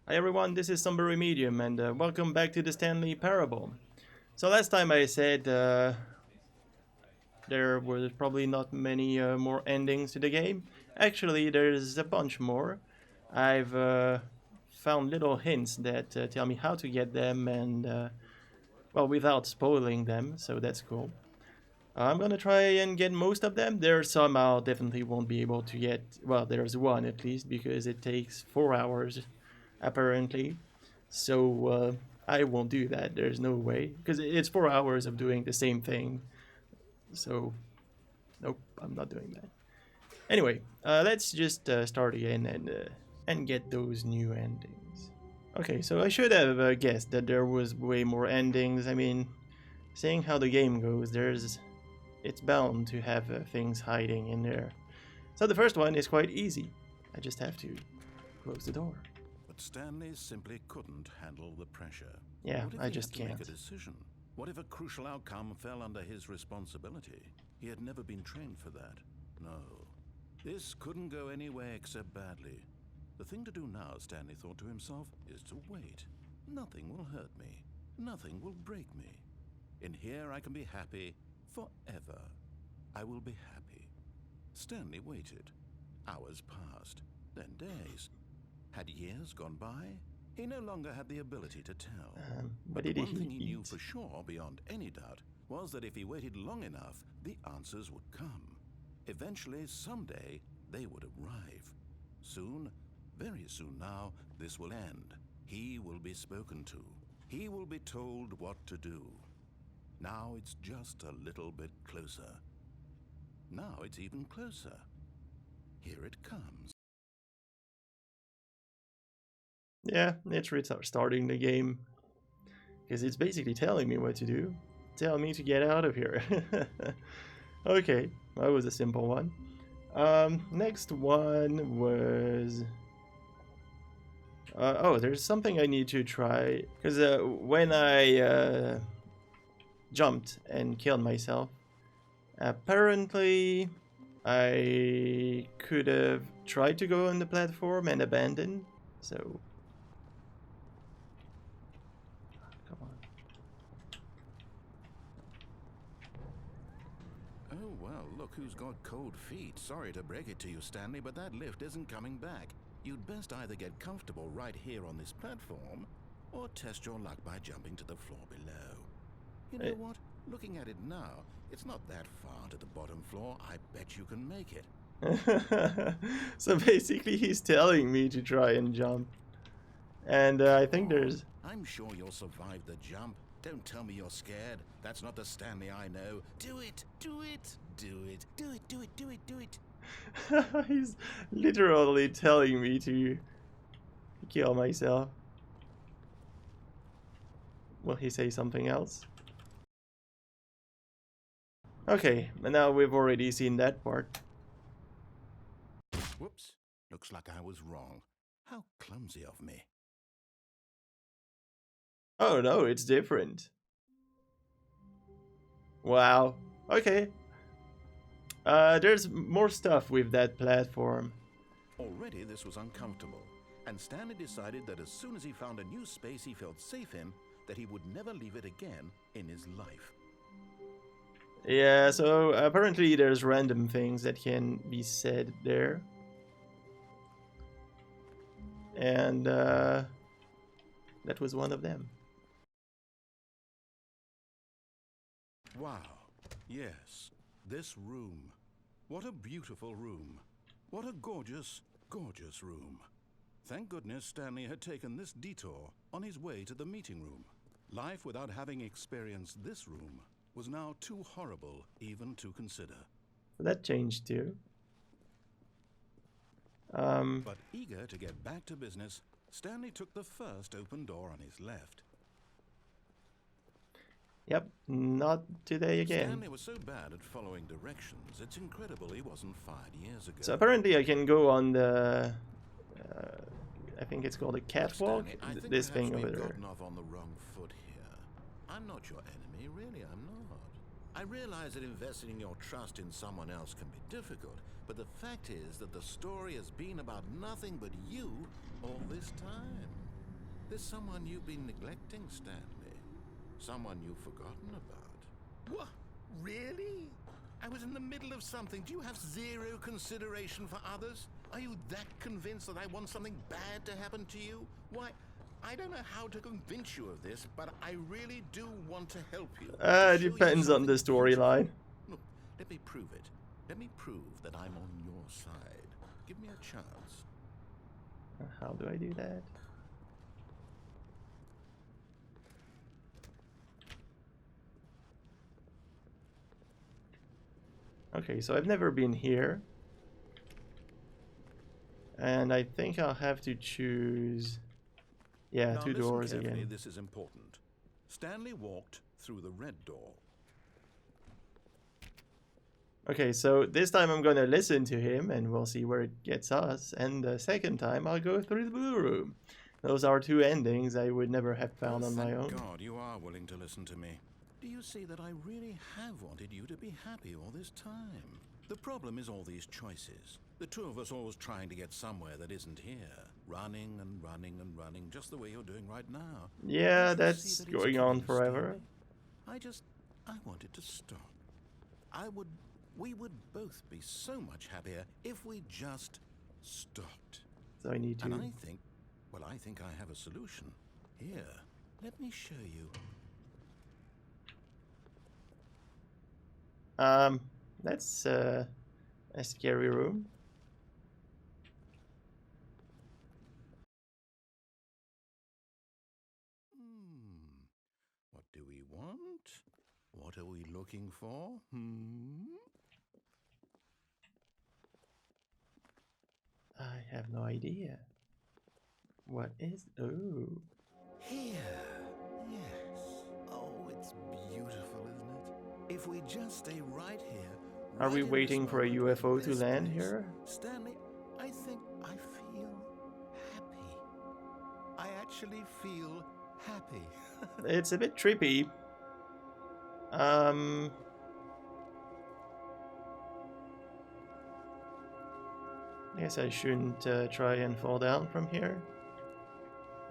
Hi everyone, this is Somber Remedium, and welcome back to the Stanley Parable. So last time I said there were probably not many more endings to the game. Actually, there's a bunch more. I've found little hints that tell me how to get them, and well, without spoiling them, so that's cool. I'm gonna try and get most of them. There are some I'll definitely won't be able to get. Well, there's one at least because it takes 4 hours apparently. So I won't do that. There's no way because it's 4 hours of doing the same thing. So nope, I'm not doing that. Anyway, let's just start again and get those new endings. Okay, so I should have guessed that there was way more endings. I mean, seeing how the game goes, it's bound to have things hiding in there. So the first one is quite easy. I just have to close the door. But Stanley simply couldn't handle the pressure. Yeah, What if I he just had to can't. make a decision? What if a crucial outcome fell under his responsibility? He had never been trained for that. No. This couldn't go anywhere except badly. The thing to do now, Stanley thought to himself, is to wait. Nothing will hurt me. Nothing will break me. In here I can be happy forever. I will be happy. Stanley waited. Hours passed, then days. Had years gone by? He no longer had the ability to tell. What But the did one thing he knew eat? for sure, beyond any doubt, was that if he waited long enough, the answers would come. Eventually, someday, they would arrive. Soon, very soon now, this will end. He will be spoken to. He will be told what to do. Now it's just a little bit closer. Now it's even closer. Here it comes. Yeah, it's starting the game because it's basically telling me what to do. Tell me to get out of here. Okay, that was a simple one. Next one was. Oh, there's something I need to try because when I jumped and killed myself, apparently I could have tried to go on the platform and abandon. So, come on. Oh, well, look who's got cold feet. Sorry to break it to you, Stanley, but that lift isn't coming back. You'd best either get comfortable right here on this platform, or test your luck by jumping to the floor below. You know what? Looking at it now, it's not that far to the bottom floor. I bet you can make it. So basically, he's telling me to try and jump, and I think there's. I'm sure you'll survive the jump. Don't tell me you're scared. That's not the Stanley I know. Do it! Do it! Do it! Do it! Do it! Do it! Do it! He's literally telling me to kill myself. Will he say something else? Okay, and now we've already seen that part. Whoops. Looks like I was wrong. How clumsy of me. Oh no, it's different. Wow. Okay. There's more stuff with that platform. Already this was uncomfortable, and Stanley decided that as soon as he found a new space he felt safe in, that he would never leave it again in his life. Yeah, so apparently there's random things that can be said there. And that was one of them. Wow. Yes. This room. What a beautiful room. What a gorgeous, gorgeous room. Thank goodness Stanley had taken this detour on his way to the meeting room. Life without having experienced this room was now too horrible even to consider. That changed too. But eager to get back to business, Stanley took the first open door on his left. Yep, not today again. Stanley was so bad at following directions, it's incredible he wasn't fired years ago. So apparently I can go on the, I think it's called a catwalk. Stanley, I think This thing over we've there. gotten off on the wrong foot here. I'm not your enemy, really, I'm not. I realize that investing your trust in someone else can be difficult, but the fact is that the story has been about nothing but you all this time. There's someone you've been neglecting, Stanley. Someone you've forgotten about. What? Really? I was in the middle of something. Do you have zero consideration for others? Are you that convinced that I want something bad to happen to you? Why, I don't know how to convince you of this, but I really do want to help you. It depends on the storyline. Look, let me prove it. Let me prove that I'm on your side. Give me a chance. How do I do that? Okay, so I've never been here. And I think I'll have to choose... Yeah, Now, two listen doors carefully, again. this is important. Stanley walked through the red door. Okay, so this time I'm gonna listen to him and we'll see where it gets us. And the second time I'll go through the blue room. Those are two endings I would never have found on my own. Thank God you are willing to listen to me. Do you see that I really have wanted you to be happy all this time? The problem is all these choices. The two of us always trying to get somewhere that isn't here. Running and running and running, just the way you're doing right now. Yeah, Don't you that's see that it's going killing on us, forever. Stanley? I wanted to stop. We would both be so much happier if we just stopped. So I need to... And I think I have a solution. Here, let me show you. That's a scary room. What do we want? What are we looking for? I have no idea. What is... Oh. Here. Yes. Oh, it's beautiful, isn't it? If we just stay right here. Are we right in waiting this for a moment UFO in to this land place, here? Stanley, I think I feel happy. I actually feel happy. It's a bit trippy. Guess I shouldn't try and fall down from here.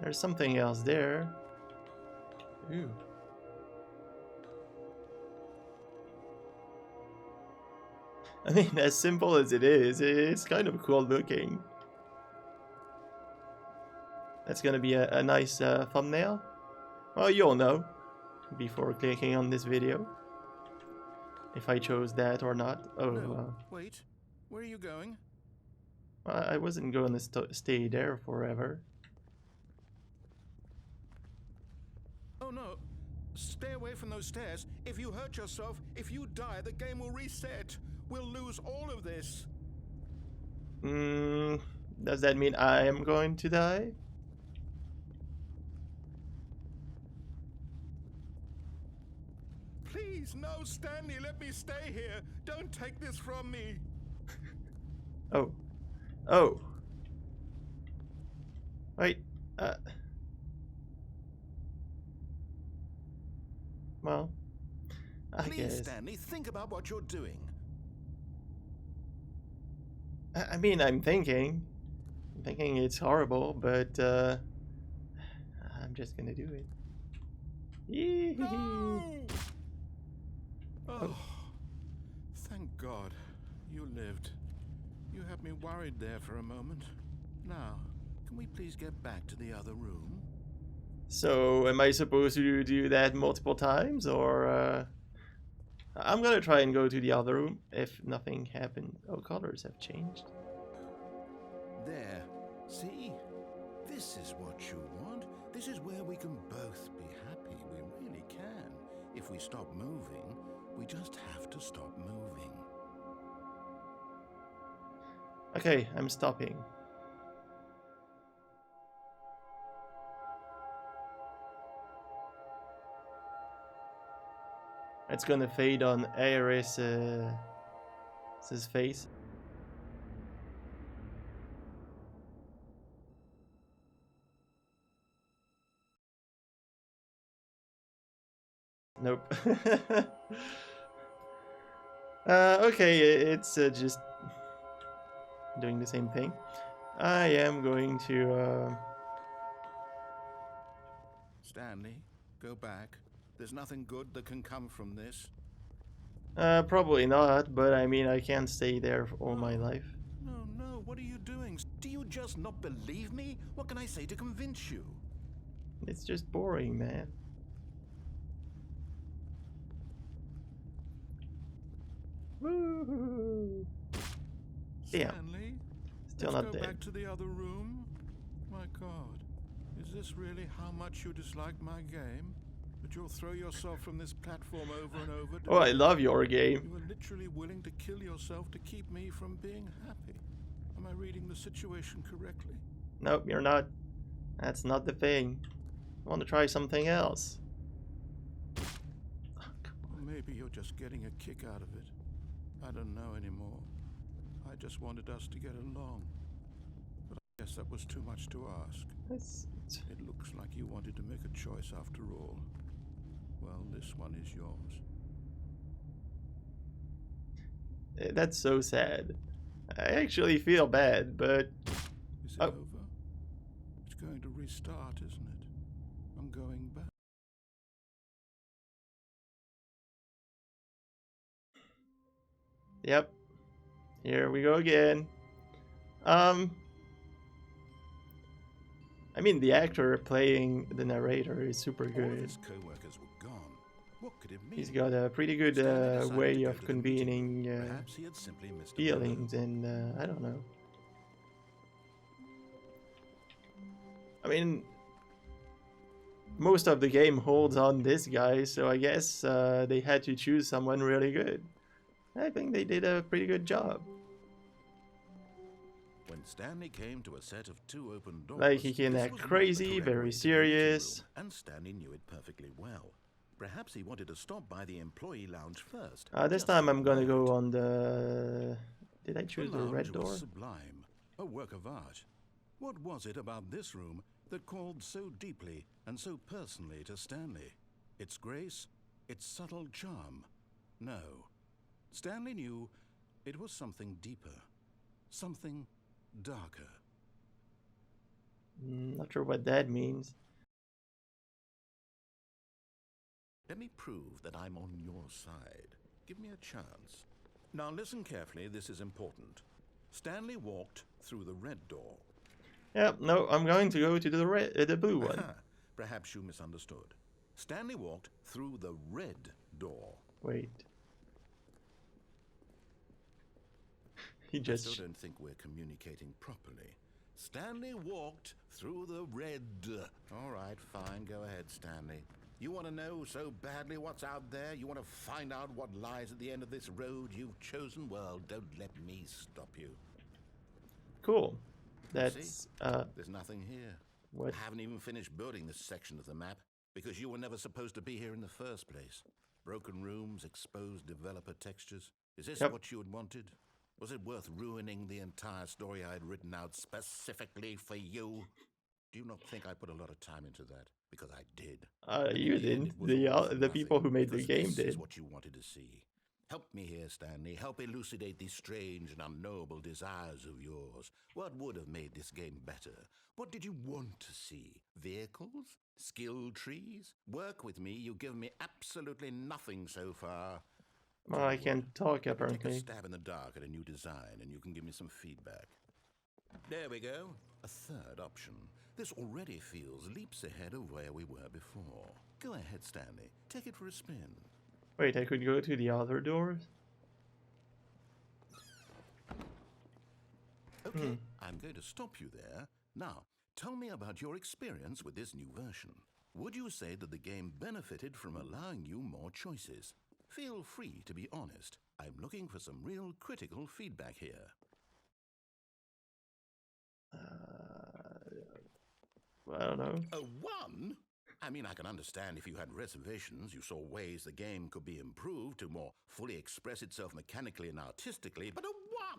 There's something else there. Ooh. I mean, as simple as it is, it's kind of cool looking. That's gonna be a nice thumbnail. Well, you'll know before clicking on this video if I chose that or not. Oh, No, wait. Where are you going? I wasn't going to stay there forever. Oh no. Stay away from those stairs. If you hurt yourself, if you die, the game will reset. We'll lose all of this. Does that mean I am going to die? Please, no, Stanley, let me stay here. Don't take this from me. Oh. Oh. Wait. Well, I Please, guess. Stanley, think about what you're doing. I mean, I'm thinking it's horrible, but I'm just gonna do it. No! Oh, thank God you lived. You had me worried there for a moment. Now, can we please get back to the other room? So, am I supposed to do that multiple times, or I'm gonna try and go to the other room if nothing happened. Oh, colors have changed. There. See? This is what you want. This is where we can both be happy. We really can. If we stop moving, we just have to stop moving. Okay, I'm stopping. It's gonna fade on Iris's face. Nope. Okay, it's just doing the same thing. I am going to Stanley, go back. There's nothing good that can come from this. Probably not, but I mean, I can't stay there for all my life. No, no, what are you doing? Do you just not believe me? What can I say to convince you? It's just boring, man. Woo! Damn. Stanley, Still let's not go dead. back to the other room. My God, is this really how much you dislike my game? That you'll throw yourself from this platform over and over? Oh, I love your game. You were literally willing to kill yourself to keep me from being happy. Am I reading the situation correctly? Nope, you're not. That's not the thing. I want to try something else. Or maybe you're just getting a kick out of it. I don't know anymore. I just wanted us to get along. But I guess that was too much to ask. It looks like you wanted to make a choice after all. Well, this one is yours. That's so sad. I actually feel bad, but... Is it over? It's going to restart, isn't it? I'm going back. Yep. Here we go again. I mean, the actor playing the narrator is super All of good. his co-workers were gone. What could it mean? He's got a pretty good Stanley decided way to go of to the meeting. convening Perhaps he had simply missed a feelings, and I don't know. I mean, most of the game holds on this guy, so I guess they had to choose someone really good. I think they did a pretty good job. When Stanley came to a set of two open doors, Like, he can this act was not the crazy, correct very way to meet serious. the room, and Stanley knew it perfectly well. Perhaps he wanted to stop by the employee lounge first. This just time for I'm gonna that. go on the... Did I choose the lounge red door? was sublime, a work of art. What was it about this room that called so deeply and so personally to Stanley? Its grace, its subtle charm? No. Stanley knew it was something deeper, something darker. Not sure what that means. Let me prove that I'm on your side. Give me a chance. Now listen carefully, this is important. Stanley walked through the red door. Yeah, no, I'm going to go to the blue one. Perhaps you misunderstood. Stanley walked through the red door. Wait. He I just... still don't think we're communicating properly. Stanley walked through the red... All right, fine, go ahead, Stanley. You want to know so badly what's out there? You want to find out what lies at the end of this road you've chosen? Well, don't let me stop you. Cool. That's, See? There's nothing here. what? I haven't even finished building this section of the map because you were never supposed to be here in the first place. Broken rooms, exposed developer textures. Is this what you had wanted? Was it worth ruining the entire story I had written out specifically for you? Do you not think I put a lot of time into that? Because I did. You didn't. The people who made the game this did. is what you wanted to see. Help me here, Stanley. Help elucidate these strange and unknowable desires of yours. What would have made this game better? What did you want to see? Vehicles? Skill trees? Work with me. You've given me absolutely nothing so far. Well, I can't talk, Take a apparently. stab in the dark at a new design, and you can give me some feedback. There we go. A third option. This already feels leaps ahead of where we were before. Go ahead, Stanley. Take it for a spin. Wait, I could go to the other doors? Okay, I'm going to stop you there. Now, tell me about your experience with this new version. Would you say that the game benefited from allowing you more choices? Feel free to be honest. I'm looking for some real critical feedback here. I don't know. A 1? I mean, I can understand if you had reservations, you saw ways the game could be improved to more fully express itself mechanically and artistically, but a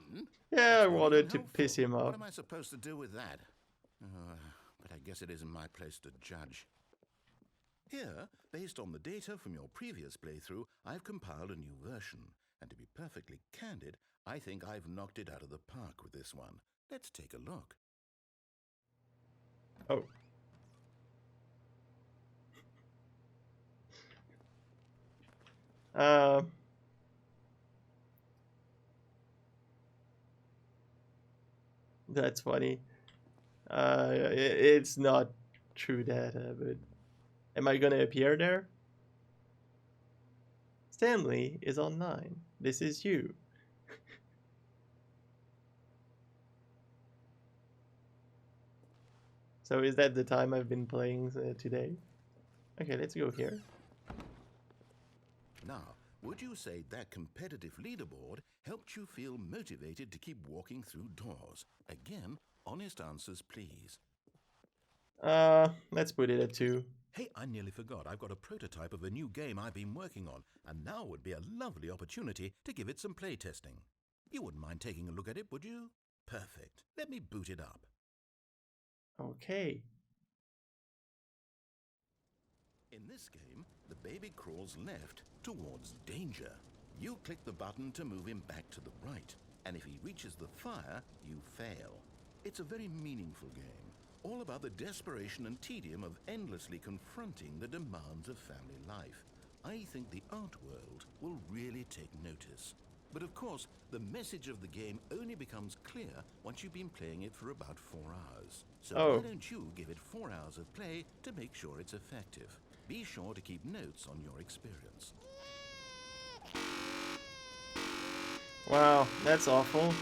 1? Yeah, I That's not wanted even to helpful. piss him What off. am I supposed to do with that? But I guess it isn't my place to judge. Here, based on the data from your previous playthrough, I've compiled a new version. And to be perfectly candid, I think I've knocked it out of the park with this one. Let's take a look. Oh. Uh, that's funny. It's not true data, but am I gonna appear there? Stanley is online. This is you. So is that the time I've been playing today? Okay, let's go here. Now, would you say that competitive leaderboard helped you feel motivated to keep walking through doors? Again, honest answers, please. Let's put it at 2. Hey, I nearly forgot. I've got a prototype of a new game I've been working on, and now would be a lovely opportunity to give it some playtesting. You wouldn't mind taking a look at it, would you? Perfect. Let me boot it up. Okay. In this game, the baby crawls left towards danger. You click the button to move him back to the right, and if he reaches the fire, you fail. It's a very meaningful game, all about the desperation and tedium of endlessly confronting the demands of family life. I think the art world will really take notice. But of course, the message of the game only becomes clear once you've been playing it for about 4 hours. So why don't you give it 4 hours of play to make sure it's effective? Be sure to keep notes on your experience. Wow, that's awful.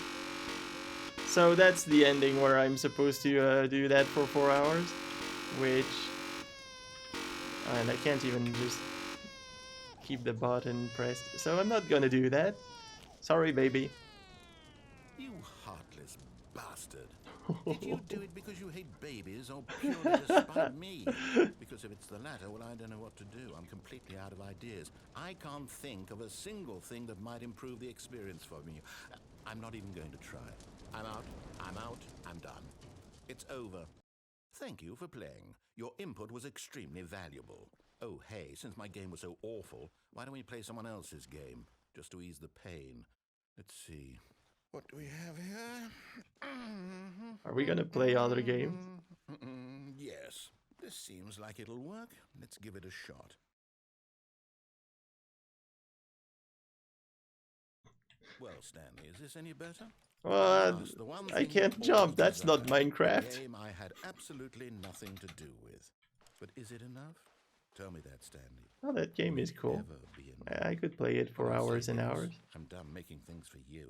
So that's the ending where I'm supposed to do that for 4 hours, which... And I can't even just keep the button pressed, so I'm not gonna do that. Sorry, baby. You heartless bastard. Did you do it because you hate babies or purely to spite me? Because if it's the latter, well, I don't know what to do. I'm completely out of ideas. I can't think of a single thing that might improve the experience for me. I'm not even going to try. I'm out, I'm done. It's over. Thank you for playing. Your input was extremely valuable. Oh, hey, since my game was so awful, why don't we play someone else's game, just to ease the pain? Let's see. What do we have here? Are we gonna play other games? Yes. This seems like it'll work. Let's give it a shot. Well, Stanley, is this any better? Well, I can't jump. That's not Minecraft. A game I had absolutely nothing to do with. But is it enough? Tell me that, Stanley. Oh, that game is cool. I could play it for hours and hours. I'm done making things for you.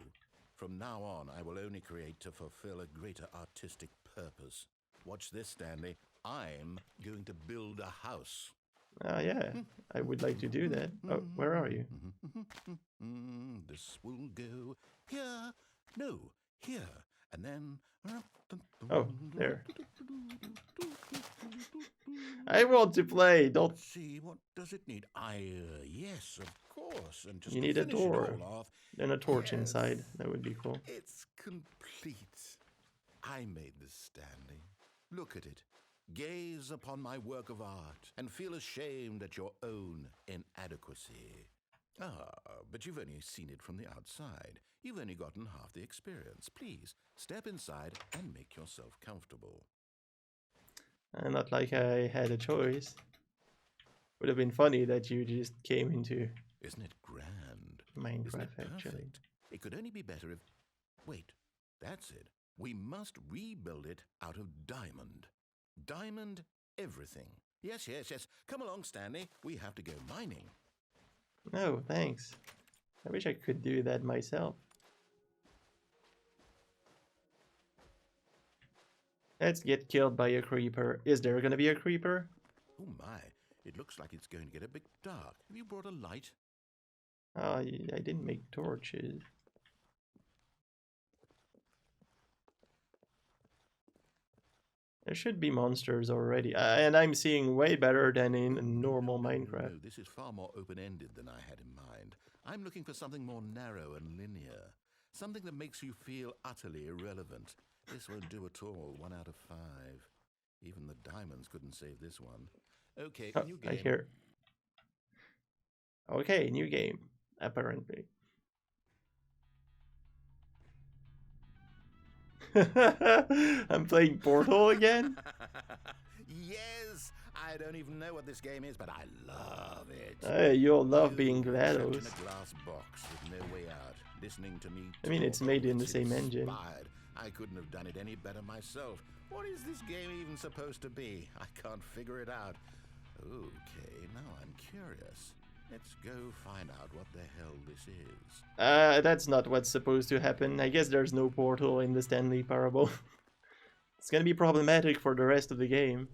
From now on, I will only create to fulfill a greater artistic purpose. Watch this, Stanley. I'm going to build a house. Yeah, I would like to do that. Oh, where are you? This will go here. No, here. And then... Oh, there. I want to play. Don't... See, what does it need? Yes, of course. And just you need a door. Off, and a torch inside. That would be cool. It's complete. I made this, Stanley. Look at it. Gaze upon my work of art and feel ashamed at your own inadequacy. But you've only seen it from the outside. You've only gotten half the experience. Please, step inside and make yourself comfortable. Not like I had a choice. Would have been funny that you just came into... Isn't it grand? Minecraft, Isn't it actually. It could only be better if... Wait, that's it. We must rebuild it out of diamond. Diamond everything. Yes. Come along, Stanley. We have to go mining. No, thanks. I wish I could do that myself. Let's get killed by a creeper. Is there gonna be a creeper? Oh my, it looks like it's going to get a bit dark. Have you brought a light? I didn't make torches. There should be monsters already, and I'm seeing way better than in normal Minecraft. No, this is far more open-ended than I had in mind. I'm looking for something more narrow and linear. Something that makes you feel utterly irrelevant. This won't do at all. 1 out of 5. Even the diamonds couldn't save this one. Okay, new game. I hear. Okay, new game, apparently. I'm playing Portal again? Yes, I I don't even know what this game is, but I love it. Hey, you'll love being You, trapped GLaDOS. in a glass box with no way out, listening to me. I mean, it's talk. made in the It's same engine. inspired. I couldn't have done it any better myself. What is this game even supposed to be? I can't figure it out. Okay, now I'm curious. Let's go find out what the hell this is. That's not what's supposed to happen. I guess there's no portal in the Stanley Parable. It's gonna be problematic for the rest of the game.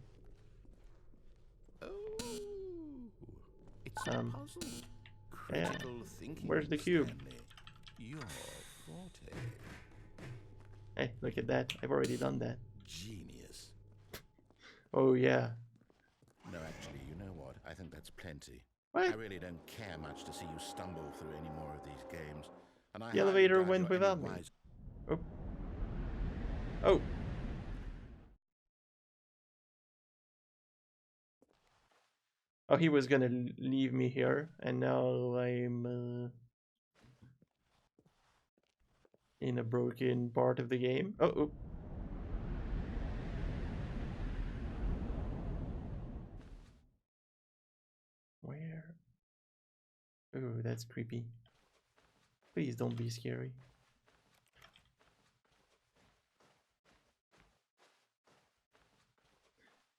Oh, it's a puzzle. Yeah. Critical thinking. Where's the cube? Stanley. Your forte. Hey, look at that. I've already done that. Genius. Oh, yeah. No, actually, you know what? I think that's plenty. What? I really don't care much to see you stumble through any more of these games. And I The elevator highly doubt went you're without me. any wise- Oh. Oh. Oh, he was gonna leave me here, and now I'm in a broken part of the game. Oh, oh. Where? Oh, that's creepy. Please don't be scary.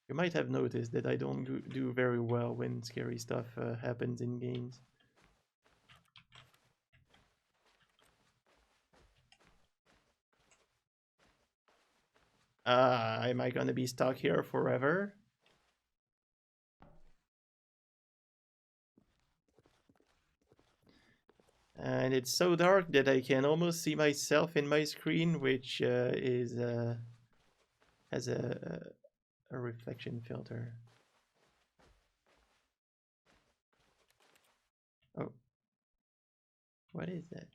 You might have noticed that I don't do very well when scary stuff happens in games. Am I gonna be stuck here forever? And it's so dark that I can almost see myself in my screen, which has a reflection filter. Oh, what is that?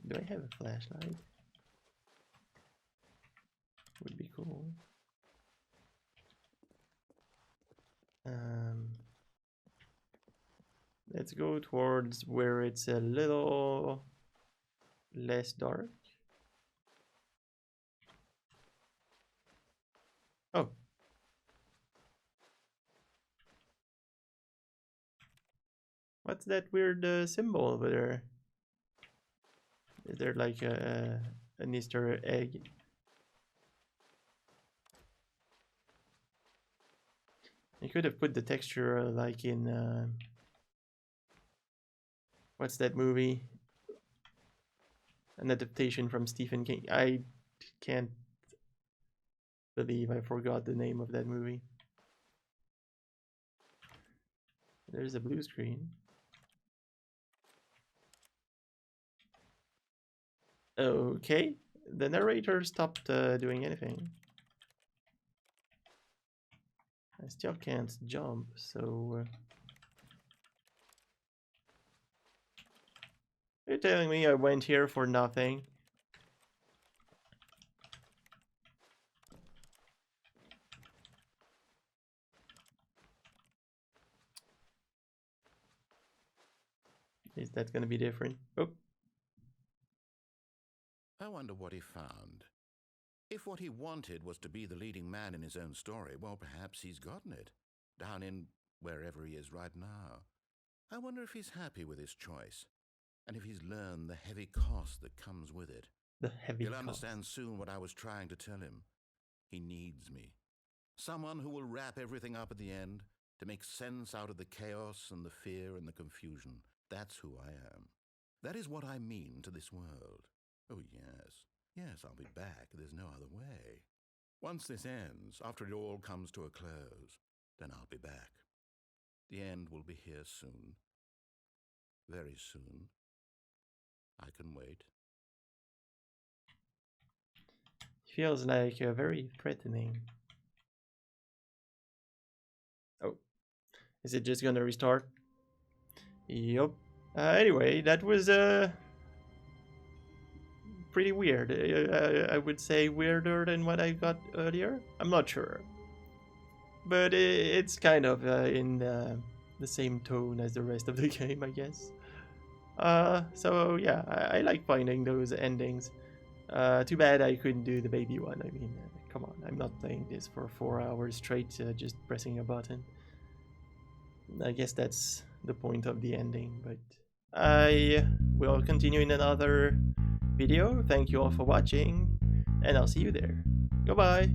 Do I have a flashlight? Would be cool. Let's go towards where it's a little less dark. Oh. What's that weird symbol over there? Is there like an Easter egg? You could have put the texture like in what's that movie? An adaptation from Stephen King. I can't believe I forgot the name of that movie. There's a blue screen. Okay, the narrator stopped doing anything. I still can't jump, so... You're telling me I went here for nothing? Is that gonna be different? Oh. I wonder what he found. If what he wanted was to be the leading man in his own story, well, perhaps he's gotten it. Down in wherever he is right now. I wonder if he's happy with his choice. And if he's learned the heavy cost that comes with it. The heavy He'll cost. understand soon what I was trying to tell him. He needs me. Someone who will wrap everything up at the end, to make sense out of the chaos and the fear and the confusion. That's who I am. That is what I mean to this world. Oh, yes. Yes, I'll be back. There's no other way. Once this ends, after it all comes to a close, then I'll be back. The end will be here soon. Very soon. I can wait. Feels like very threatening. Oh. Is it just gonna restart? Yup. Anyway, that was pretty weird. I would say weirder than what I got earlier. I'm not sure. But it's kind of in the same tone as the rest of the game, I guess. So yeah, I like finding those endings. Too bad I couldn't do the baby one. I mean, come on, I'm not playing this for 4 hours straight, just pressing a button. I guess that's the point of the ending, but I will continue in another video. Thank you all for watching, and I'll see you there. Goodbye!